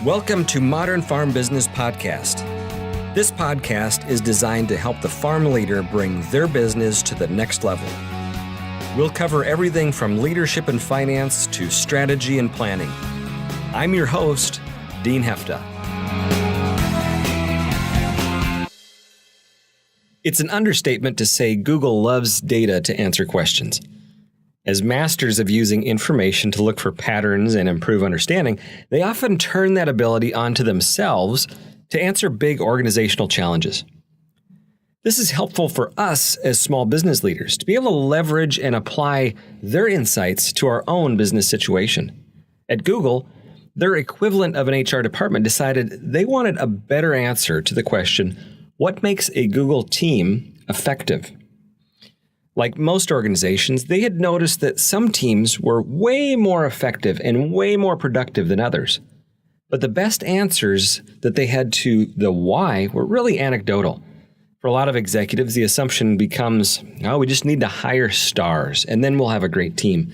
Welcome to Modern Farm Business Podcast. This podcast is designed to help the farm leader bring their business to the next level. We'll cover everything from leadership and finance to strategy and planning. I'm your host, Dean Hefta. It's an understatement to say Google loves data to answer questions. As masters of using information to look for patterns and improve understanding, they often turn that ability onto themselves to answer big organizational challenges. This is helpful for us as small business leaders to be able to leverage and apply their insights to our own business situation. At Google, their equivalent of an HR department decided they wanted a better answer to the question, what makes a Google team effective? Like most organizations, they had noticed that some teams were way more effective and way more productive than others. But the best answers that they had to the why were really anecdotal. For a lot of executives, the assumption becomes, oh, we just need to hire stars and then we'll have a great team.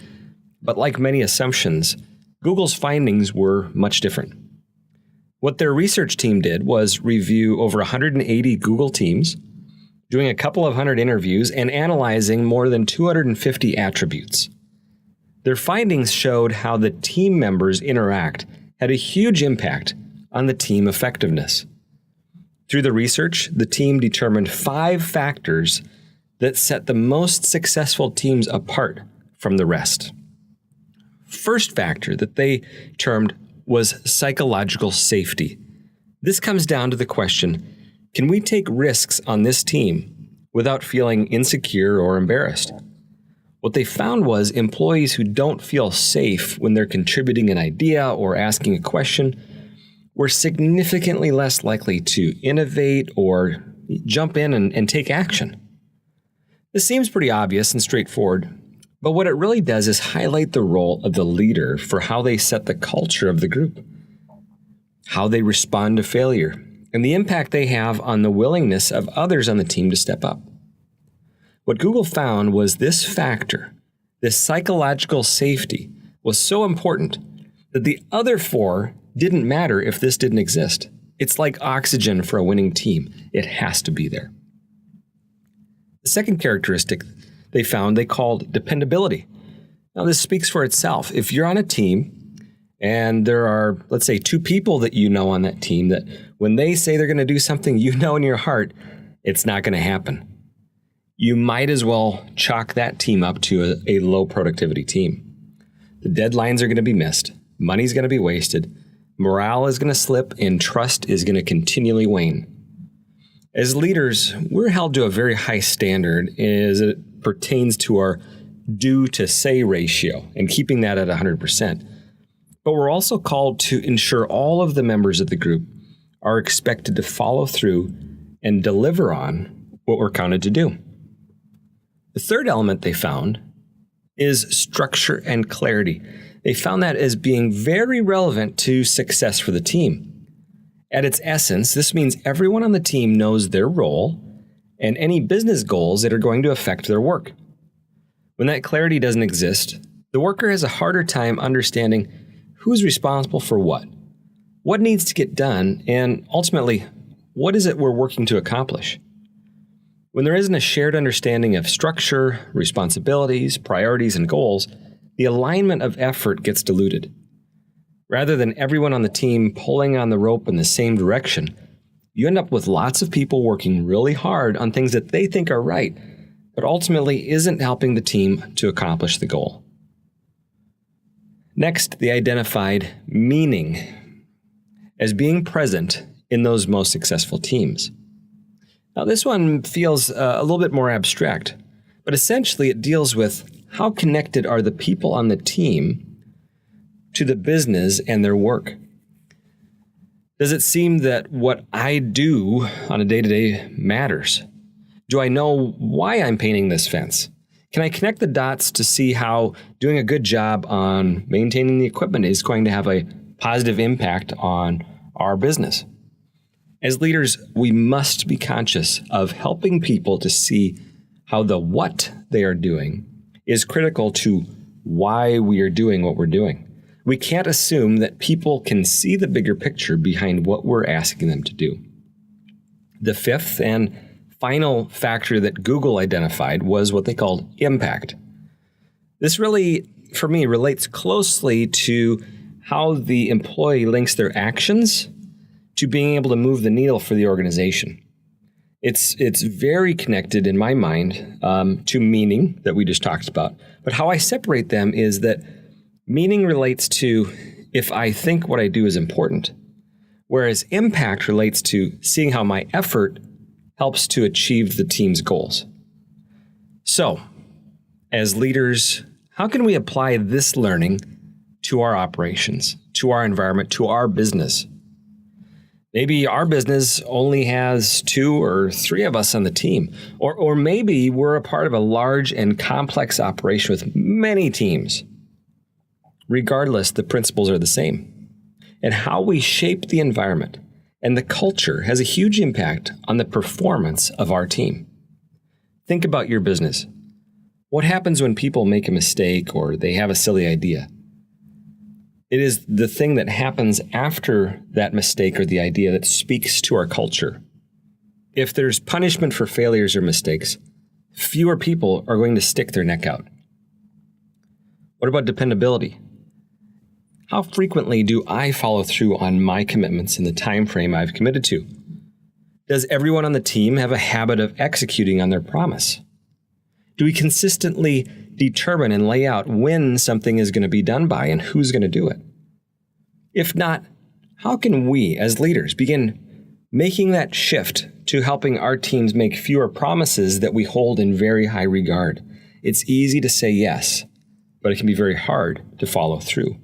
But like many assumptions, Google's findings were much different. What their research team did was review over 180 Google teams, doing a couple of hundred interviews, and analyzing more than 250 attributes. Their findings showed how the team members interact had a huge impact on the team effectiveness. Through the research, the team determined 5 factors that set the most successful teams apart from the rest. First factor that they termed was psychological safety. This comes down to the question, can we take risks on this team without feeling insecure or embarrassed? What they found was employees who don't feel safe when they're contributing an idea or asking a question were significantly less likely to innovate or jump in and take action. This seems pretty obvious and straightforward, but what it really does is highlight the role of the leader for how they set the culture of the group, how they respond to failure, and the impact they have on the willingness of others on the team to step up. What Google found was this factor, this psychological safety, was so important that the other 4 didn't matter if this didn't exist. It's like oxygen for a winning team. It has to be there. The second characteristic they found they called dependability. Now, this speaks for itself. If you're on a team and there are, let's say, 2 people that you know on that team that when they say they're going to do something, you know in your heart, it's not going to happen. You might as well chalk that team up to a low productivity team. The deadlines are going to be missed. Money's going to be wasted. Morale is going to slip and trust is going to continually wane. As leaders, we're held to a very high standard as it pertains to our do to say ratio and keeping that at 100%. But we're also called to ensure all of the members of the group are expected to follow through and deliver on what we're counted to do. The third element they found is structure and clarity. They found that as being very relevant to success for the team. At its essence, this means everyone on the team knows their role and any business goals that are going to affect their work. When that clarity doesn't exist, the worker has a harder time understanding who's responsible for what needs to get done, and ultimately, what is it we're working to accomplish? When there isn't a shared understanding of structure, responsibilities, priorities, and goals, the alignment of effort gets diluted. Rather than everyone on the team pulling on the rope in the same direction, you end up with lots of people working really hard on things that they think are right, but ultimately isn't helping the team to accomplish the goal. Next, they identified meaning as being present in those most successful teams. Now, this one feels a little bit more abstract, but essentially it deals with how connected are the people on the team to the business and their work. Does it seem that what I do on a day-to-day matters? Do I know why I'm painting this fence? Can I connect the dots to see how doing a good job on maintaining the equipment is going to have a positive impact on our business? As leaders, we must be conscious of helping people to see how the what they are doing is critical to why we are doing what we're doing. We can't assume that people can see the bigger picture behind what we're asking them to do. The fifth and final factor that Google identified was what they called impact. This really, for me, relates closely to how the employee links their actions to being able to move the needle for the organization. It's very connected in my mind to meaning that we just talked about. But how I separate them is that meaning relates to if I think what I do is important, whereas impact relates to seeing how my effort helps to achieve the team's goals. So, as leaders, how can we apply this learning to our operations, to our environment, to our business? Maybe our business only has 2 or 3 of us on the team, or maybe we're a part of a large and complex operation with many teams. Regardless, the principles are the same. And how we shape the environment and the culture has a huge impact on the performance of our team. Think about your business. What happens when people make a mistake or they have a silly idea? It is the thing that happens after that mistake or the idea that speaks to our culture. If there's punishment for failures or mistakes, fewer people are going to stick their neck out. What about dependability? How frequently do I follow through on my commitments in the time frame I've committed to? Does everyone on the team have a habit of executing on their promise? Do we consistently determine and lay out when something is going to be done by and who's going to do it? If not, how can we as leaders begin making that shift to helping our teams make fewer promises that we hold in very high regard? It's easy to say yes, but it can be very hard to follow through.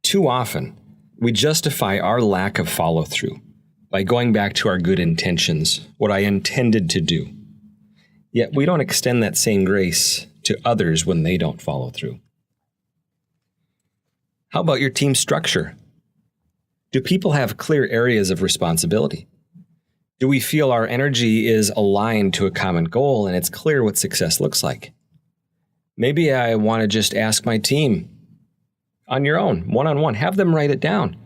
Too often, we justify our lack of follow-through by going back to our good intentions, what I intended to do. Yet we don't extend that same grace to others when they don't follow through. How about your team structure? Do people have clear areas of responsibility? Do we feel our energy is aligned to a common goal and it's clear what success looks like? Maybe I want to just ask my team, on your own, one-on-one, have them write it down.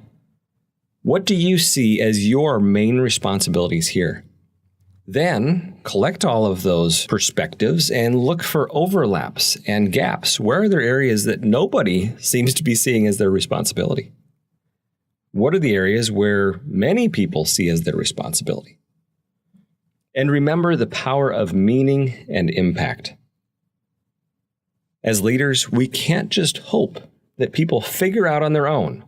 What do you see as your main responsibilities here? Then collect all of those perspectives and look for overlaps and gaps. Where are there areas that nobody seems to be seeing as their responsibility? What are the areas where many people see as their responsibility? And remember the power of meaning and impact. As leaders, we can't just hope that people figure out on their own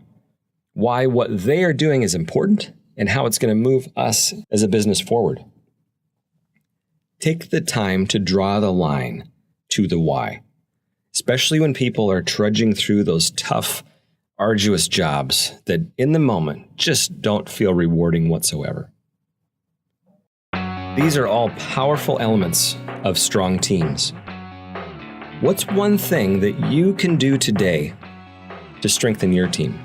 why what they are doing is important and how it's going to move us as a business forward. Take the time to draw the line to the why, especially when people are trudging through those tough, arduous jobs that in the moment just don't feel rewarding whatsoever. These are all powerful elements of strong teams. What's one thing that you can do today to strengthen your team?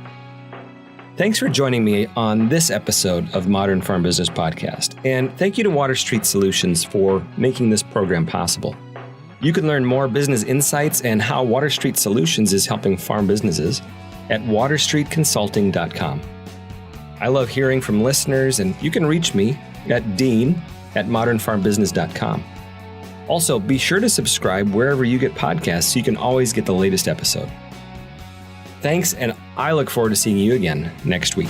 Thanks for joining me on this episode of Modern Farm Business Podcast, and thank you to Water Street Solutions for making this program possible. You can learn more business insights and how Water Street Solutions is helping farm businesses at waterstreetconsulting.com. I love hearing from listeners, and you can reach me at dean@modernfarmbusiness.com. Also, be sure to subscribe wherever you get podcasts so you can always get the latest episode. Thanks, and I look forward to seeing you again next week.